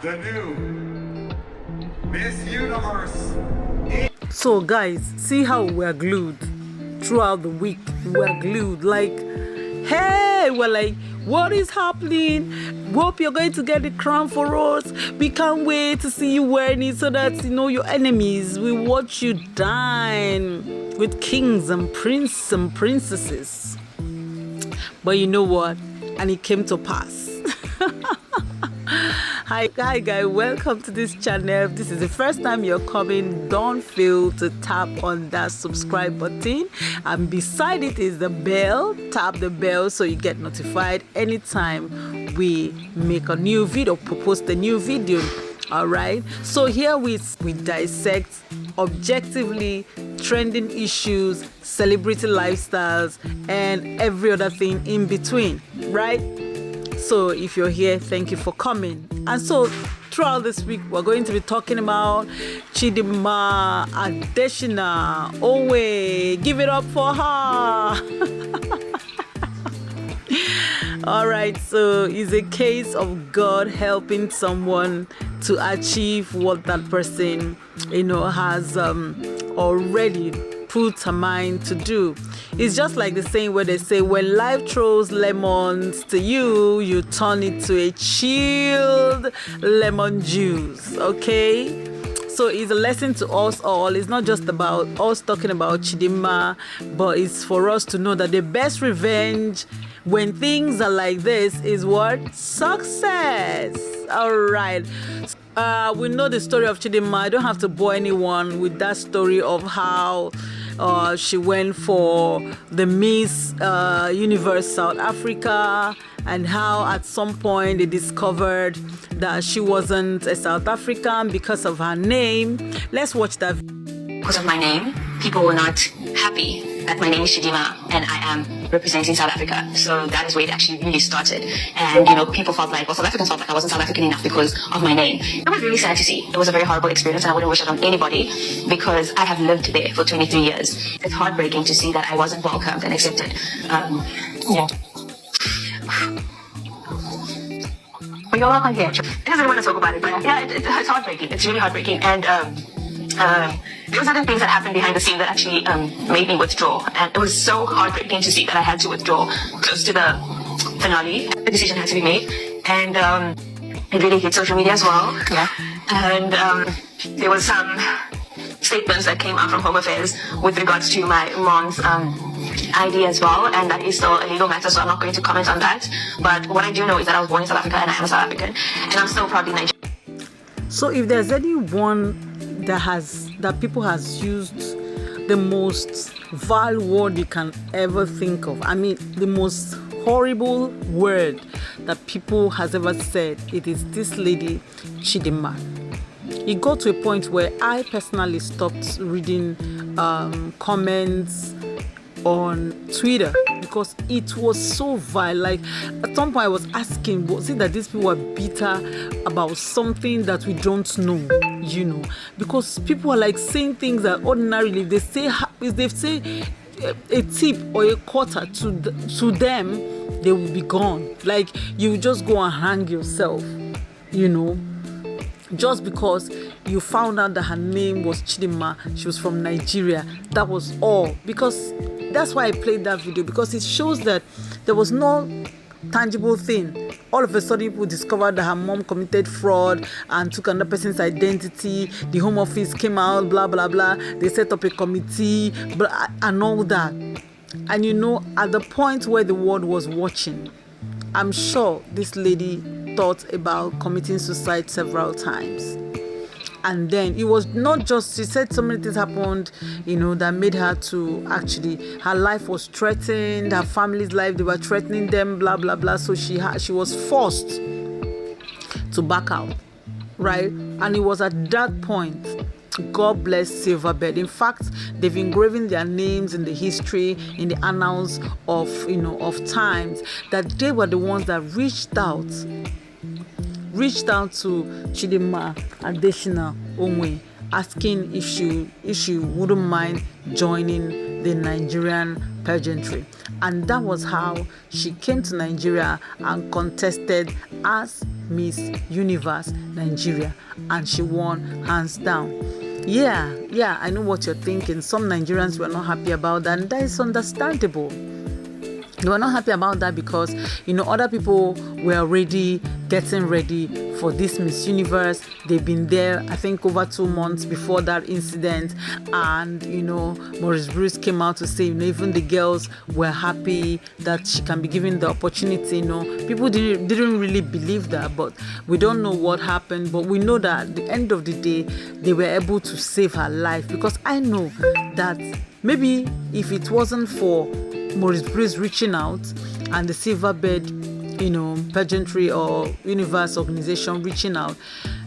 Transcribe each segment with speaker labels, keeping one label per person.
Speaker 1: the new Miss Universe.
Speaker 2: So guys, see how we're glued throughout the week. We're glued like, hey, we're like, what is happening? Hope you're going to get the crown for us. We can't wait to see you wearing it so that, you know, your enemies will watch you dine with kings and princes and princesses. But you know what? And it came to pass. Hi guys, welcome to this channel. If this is the first time you're coming, don't fail to tap on that subscribe button, and beside it is the bell. Tap the bell so you get notified anytime we make a new video, post a new video. All right, so here we dissect objectively trending issues, celebrity lifestyles, and every other thing in between, right? So if you're here, thank you for coming. And so throughout this week, we're going to be talking about Chidinma Adetshina. Oh wait, give it up for her. All right, so it's a case of God helping someone to achieve what that person, you know, has already put her mind to do. It's just like the saying where they say, when life throws lemons to you, you turn it to a chilled lemon juice. Okay, so it's a lesson to us all. It's not just about us talking about Chidinma, but it's for us to know that the best revenge when things are like this is what? Success. All right. We know the story of Chidinma. I don't have to bore anyone with that story of how she went for the Miss Universe South Africa, and how at some point they discovered that she wasn't a South African because of her name. Let's watch that.
Speaker 3: Because of my name, people were not happy that my name is Chidinma and I am representing South Africa. So that is where it actually really started. And, you know, people felt like, well, South Africans felt like I wasn't South African enough because of my name. It was really sad to see. It was a very horrible experience, and I wouldn't wish it on anybody because I have lived there for 23 years. It's heartbreaking to see that I wasn't welcomed and accepted. Yeah. But you're welcome here. It doesn't want to talk about it, but yeah, it's heartbreaking. It's really heartbreaking. And there were certain things that happened behind the scene that actually made me withdraw. And it was so heartbreaking to see that I had to withdraw close to the finale. The decision had to be made. And it really hit social media as well. Yeah. And there was some statements that came out from Home Affairs with regards to my mom's ID as well, and that is still a legal matter, so I'm not going to comment on that. But what I do know is that I was born in South Africa and I am a South African, and I'm still proudly Nigerian.
Speaker 2: So if there's anyone that people has used the most vile word you can ever think of, I mean the most horrible word that people has ever said, it is this lady Chidinma. It got to a point where I personally stopped reading comments on Twitter because it was so vile. Like at some point I was asking, was it that these people are bitter about something that we don't know, you know? Because people are like saying things that ordinarily if they say a tip or a quarter to them, they will be gone. Like you just go and hang yourself, you know, just because you found out that her name was Chidinma, she was from Nigeria. That was all. Because that's why I played that video, because it shows that there was no tangible thing. All of a sudden people discovered that her mom committed fraud and took another person's identity. The Home Office came out, blah blah blah. They set up a committee, and all that. And you know, at the point where the world was watching, I'm sure this lady thought about committing suicide several times. And then it was not just, she said so many things happened, you know, that made her to actually, her life was threatened, her family's life, they were threatening them, blah blah blah. So she was forced to back out, right? And it was at that point, God bless Silverbird. In fact, they've engraven their names in the history, in the annals of, you know, of times, that they were the ones that reached out to Chidinma Adetshina Onwe, asking if she wouldn't mind joining the Nigerian pageantry. And that was how she came to Nigeria and contested as Miss Universe Nigeria, and she won hands down. Yeah, I know what you're thinking. Some Nigerians were not happy about that, and that is understandable. They were not happy about that because, other people were already getting ready for this Miss Universe. They've been there, I think, over 2 months before that incident. And, Maurice Bruce came out to say, even the girls were happy that she can be given the opportunity. People didn't really believe that, but we don't know what happened. But we know that at the end of the day, they were able to save her life, because I know that maybe if it wasn't for Maurice Bruce reaching out and the Silverbird, pageantry or universe organization reaching out,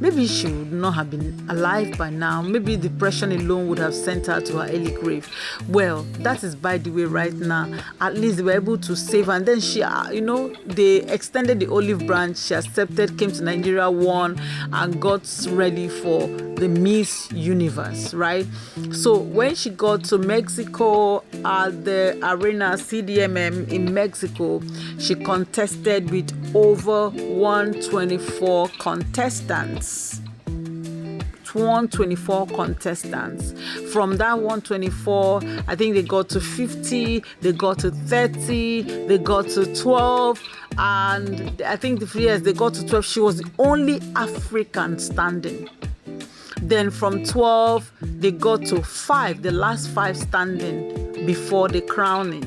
Speaker 2: maybe she would not have been alive by now. Maybe depression alone would have sent her to her early grave. Well, that is by the way right now. At least they were able to save her. And then she, they extended the olive branch. She accepted, came to Nigeria, won, and got ready for the Miss Universe, right? So when she got to Mexico at the Arena CDMM in Mexico, she contested with over 124 contestants. 124 contestants. From that 124, I think they got to 50, they got to 30, they got to 12, and I think they got to 12. She was the only African standing. Then from 12, they got to 5, the last 5 standing before the crowning.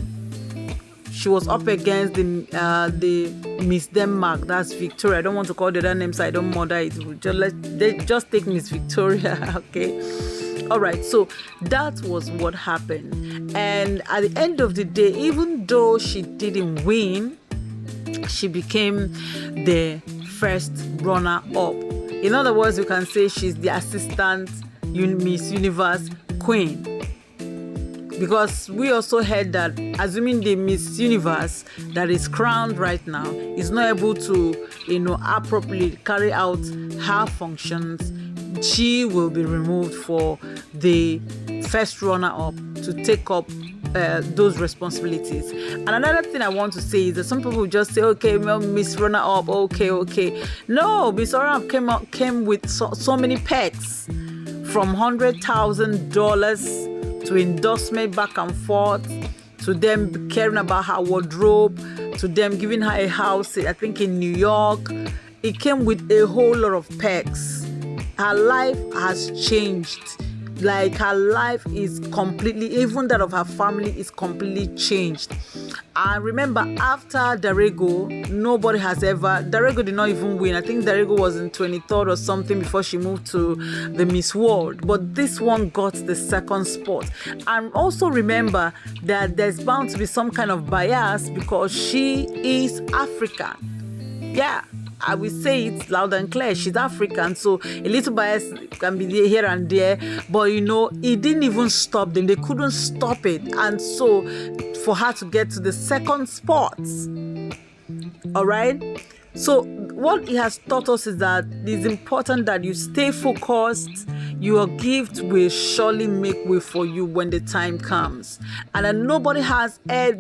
Speaker 2: She was up against the Miss Denmark, that's Victoria. I don't want to call the other name so I don't murder it. Just take Miss Victoria, okay? All right, so that was what happened. And at the end of the day, even though she didn't win, she became the first runner-up. In other words, you can say she's the assistant Miss Universe queen. Because we also heard that, assuming the Miss Universe that is crowned right now is not able to, appropriately carry out her functions, she will be removed for the first runner-up to take up those responsibilities. And another thing I want to say is that some people just say, okay, well, Miss Runner-Up, okay. No, Miss Runner-Up came with so many perks, from $100,000 to endorsement back and forth, to them caring about her wardrobe, to them giving her a house, I think in New York. It came with a whole lot of perks. Her life has changed. Like, her life is completely, even that of her family is completely changed. And remember, after Darego, Darego did not even win. I think Darego was in 23rd or something before she moved to the Miss World. But this one got the second spot. And also remember that there's bound to be some kind of bias because she is African. Yeah. I will say it loud and clear. She's African, so a little bias can be there, here and there. But it didn't even stop them. They couldn't stop it. And so for her to get to the second spot. All right? So what it has taught us is that it's important that you stay focused. Your gift will surely make way for you when the time comes. And then nobody has the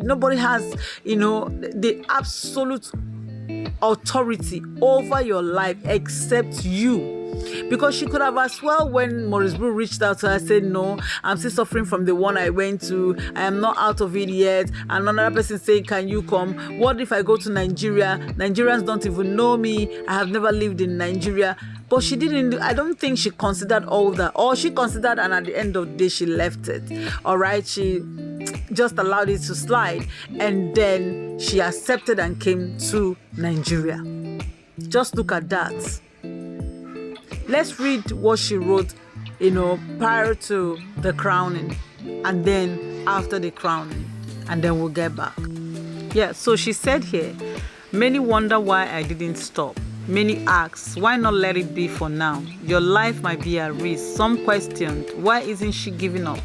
Speaker 2: absolute authority over your life except you. Because she could have as well, when Maurice Bruce reached out to her, said, no, I'm still suffering from the one I went to. I am not out of it yet. And another person saying, can you come? What if I go to Nigeria? Nigerians don't even know me. I have never lived in Nigeria. But she didn't, I don't think she considered all that. Or she considered, and at the end of the day, she left it. All right? She just allowed it to slide. And then she accepted and came to Nigeria. Just look at that. Let's read what she wrote, prior to the crowning and then after the crowning, and then we'll get back. Yeah, so she said here, many wonder why I didn't stop. Many ask, why not let it be for now? Your life might be at risk. Some questioned, why isn't she giving up?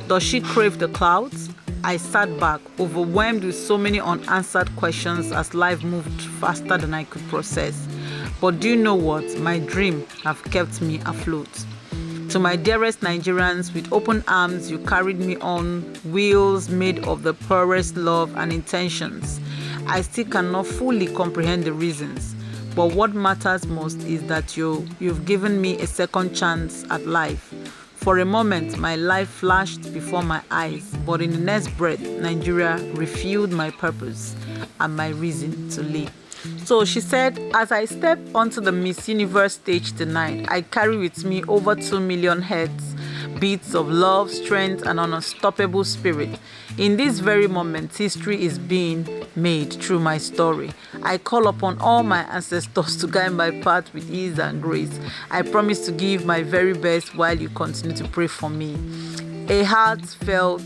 Speaker 2: Does she crave the clouds? I sat back, overwhelmed with so many unanswered questions as life moved faster than I could process. But do you know what? My dream have kept me afloat. To my dearest Nigerians, with open arms, you carried me on wheels made of the purest love and intentions. I still cannot fully comprehend the reasons, but what matters most is that you've given me a second chance at life. For a moment, my life flashed before my eyes, but in the next breath, Nigeria refueled my purpose and my reason to live. So she said, as I step onto the Miss Universe stage tonight, I carry with me over 2 million heads, beats of love, strength, and an unstoppable spirit. In this very moment, history is being made through my story. I call upon all my ancestors to guide my path with ease and grace. I promise to give my very best while you continue to pray for me. A heartfelt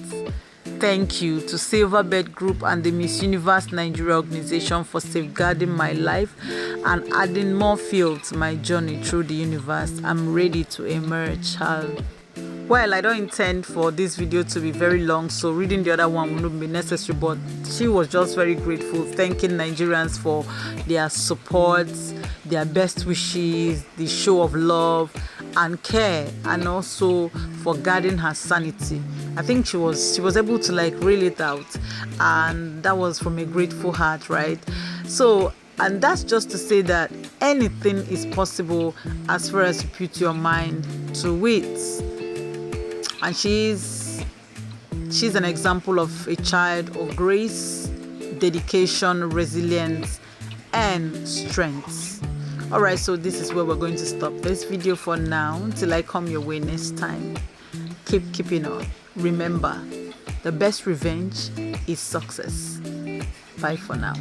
Speaker 2: thank you to Silverbird Group and the Miss Universe Nigeria organization for safeguarding my life and adding more fuel to my journey through the universe. I'm ready to emerge. Well, I don't intend for this video to be very long, so reading the other one wouldn't be necessary, but she was just very grateful, thanking Nigerians for their support, their best wishes, the show of love and care, and also for guarding her sanity. I think she was able to reel it out, and that was from a grateful heart, right? So, and that's just to say that anything is possible as far as you put your mind to it. And she's an example of a child of grace, dedication, resilience, and strength. Alright, so this is where we're going to stop this video for now until I come your way next time. Keep keeping on. Remember, the best revenge is success. Bye for now.